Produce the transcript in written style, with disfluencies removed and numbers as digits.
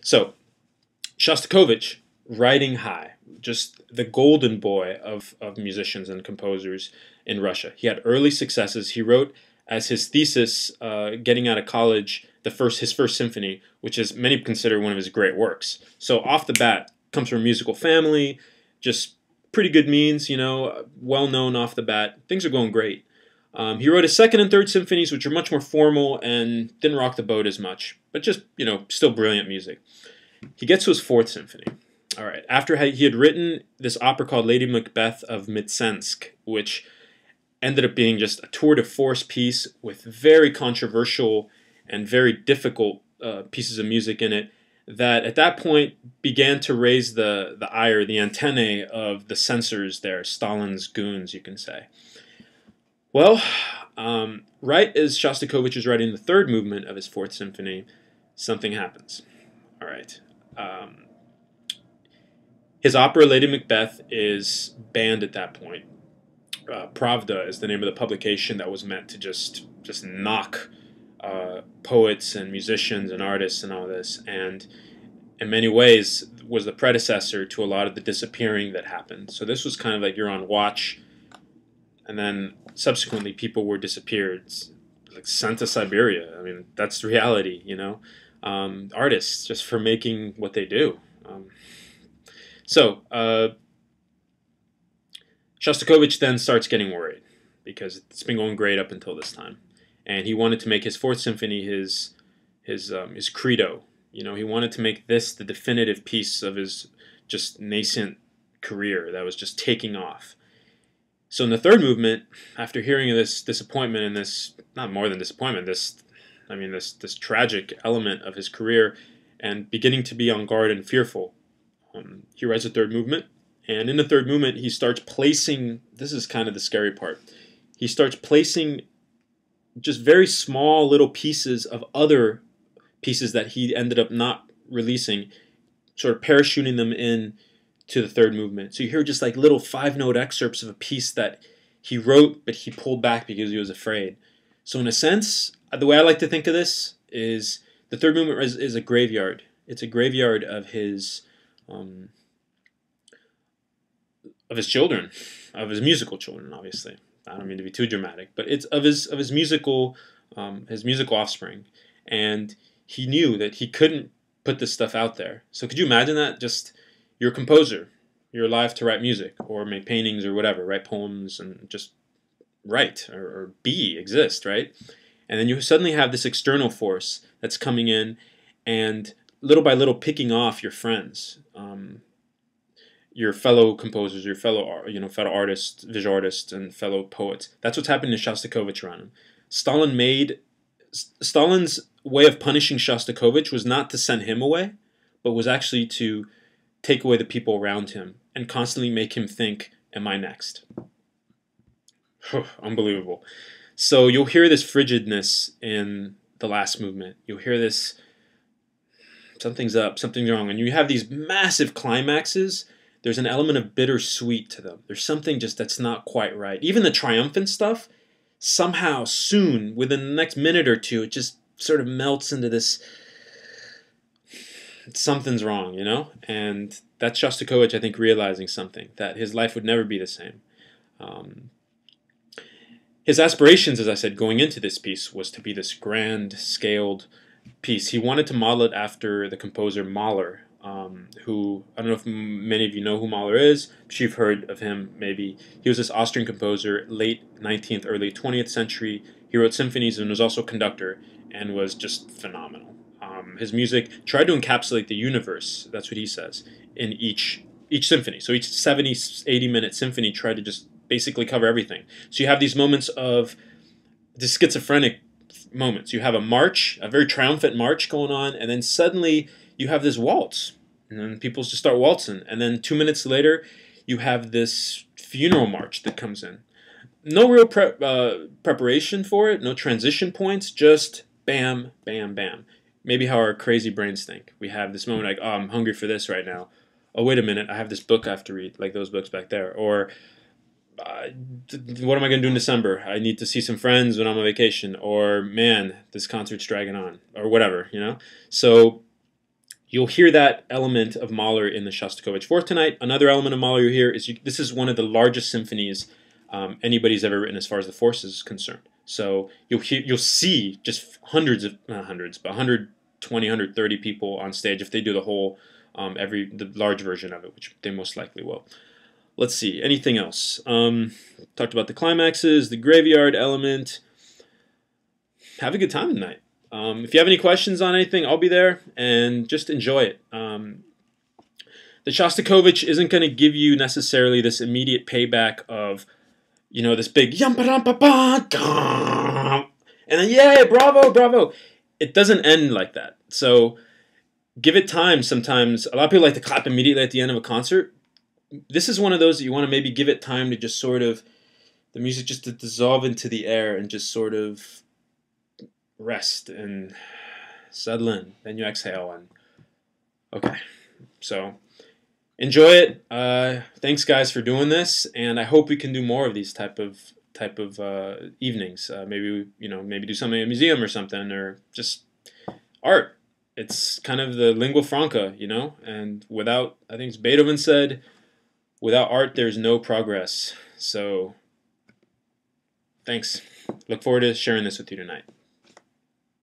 So Shostakovich, riding high, just the golden boy of musicians and composers in Russia. He had early successes. He wrote as his thesis, getting out of college, his first symphony, which is many consider one of his great works. So off the bat, comes from a musical family, just pretty good means, well known off the bat. Things are going great. He wrote his second and third symphonies, which are much more formal and didn't rock the boat as much, but just, still brilliant music. He gets to his fourth symphony. All right. After he had written this opera called Lady Macbeth of Mtsensk, which ended up being just a tour de force piece with very controversial and very difficult pieces of music in it, that at that point began to raise the ire, the antennae of the censors there, Stalin's goons, you can say. Well, right as Shostakovich is writing the third movement of his fourth symphony, something happens. All right. His opera, Lady Macbeth, is banned at that point. Pravda is the name of the publication that was meant to just knock poets and musicians and artists and all this, and in many ways was the predecessor to a lot of the disappearing that happened. So this was kind of like you're on watch, and then subsequently people were disappeared, like sent to Siberia. I mean, that's the reality, artists just for making what they do. So Shostakovich then starts getting worried because it's been going great up until this time, and he wanted to make his fourth symphony his credo. He wanted to make this the definitive piece of his just nascent career that was just taking off. So in the third movement, after hearing of this disappointment and this, not more than disappointment, this tragic element of his career, and beginning to be on guard and fearful, he writes a third movement. And in the third movement, he starts placing, this is kind of the scary part, he starts placing just very small little pieces of other pieces that he ended up not releasing, sort of parachuting them in to the third movement. So you hear just like little 5-note excerpts of a piece that he wrote, but he pulled back because he was afraid. So in a sense, the way I like to think of this is the third movement is a graveyard. It's a graveyard of his children, of his musical children, obviously. I don't mean to be too dramatic, but it's of his musical offspring. And he knew that he couldn't put this stuff out there. So could you imagine that? Just, you're a composer. You're alive to write music or make paintings or whatever, write poems and just write or exist, right? And then you suddenly have this external force that's coming in and little by little picking off your friends, your fellow composers, your fellow artists, visual artists, and fellow poets. That's what's happening to Shostakovich around him. Stalin's way of punishing Shostakovich was not to send him away, but was actually to take away the people around him and constantly make him think, am I next? Unbelievable. So you'll hear this frigidness in the last movement. You'll hear this, something's up, something's wrong. And you have these massive climaxes. There's an element of bittersweet to them. There's something just that's not quite right. Even the triumphant stuff, somehow soon, within the next minute or two, it just sort of melts into this, something's wrong, And that's Shostakovich, I think, realizing something, that his life would never be the same. His aspirations, as I said, going into this piece was to be this grand-scaled piece. He wanted to model it after the composer Mahler, who, I don't know if many of you know who Mahler is, but you've heard of him maybe. He was this Austrian composer, late 19th, early 20th century. He wrote symphonies and was also conductor and was just phenomenal. His music tried to encapsulate the universe, that's what he says, in each symphony. So each 70, 80-minute symphony tried to just basically cover everything. So you have these moments of the schizophrenic moments. You have a march, a very triumphant march going on, and then suddenly you have this waltz, and then people just start waltzing, and then 2 minutes later you have this funeral march that comes in. No real preparation for it, no transition points, just bam, bam, bam. Maybe how our crazy brains think. We have this moment like, oh, I'm hungry for this right now. Oh, wait a minute, I have this book I have to read, like those books back there. Or, what am I going to do in December? I need to see some friends when I'm on vacation. Or, man, this concert's dragging on. Or whatever, So You'll hear that element of Mahler in the Shostakovich Fourth tonight. Another element of Mahler you hear is this is one of the largest symphonies anybody's ever written as far as the force is concerned. So you'll see just hundreds of not hundreds, but 120, 130 people on stage if they do the whole the large version of it, which they most likely will. Let's see, anything else? Talked about the climaxes, the graveyard element. Have a good time tonight. If you have any questions on anything, I'll be there, and just enjoy it. The Shostakovich isn't going to give you necessarily this immediate payback of, you know, this big yum ba dum ba ba and then yay, bravo, bravo. It doesn't end like that. So give it time. Sometimes a lot of people like to clap immediately at the end of a concert. This is one of those that you want to maybe give it time to just sort of the music just to dissolve into the air and just sort of rest and settle in. Then you exhale and okay. So enjoy it. Thanks guys for doing this, and I hope we can do more of these type of evenings. Maybe maybe do something in a museum or something, or just art. It's kind of the lingua franca, you know. And without, I think it's Beethoven said, without art there's no progress. So thanks. Look forward to sharing this with you tonight.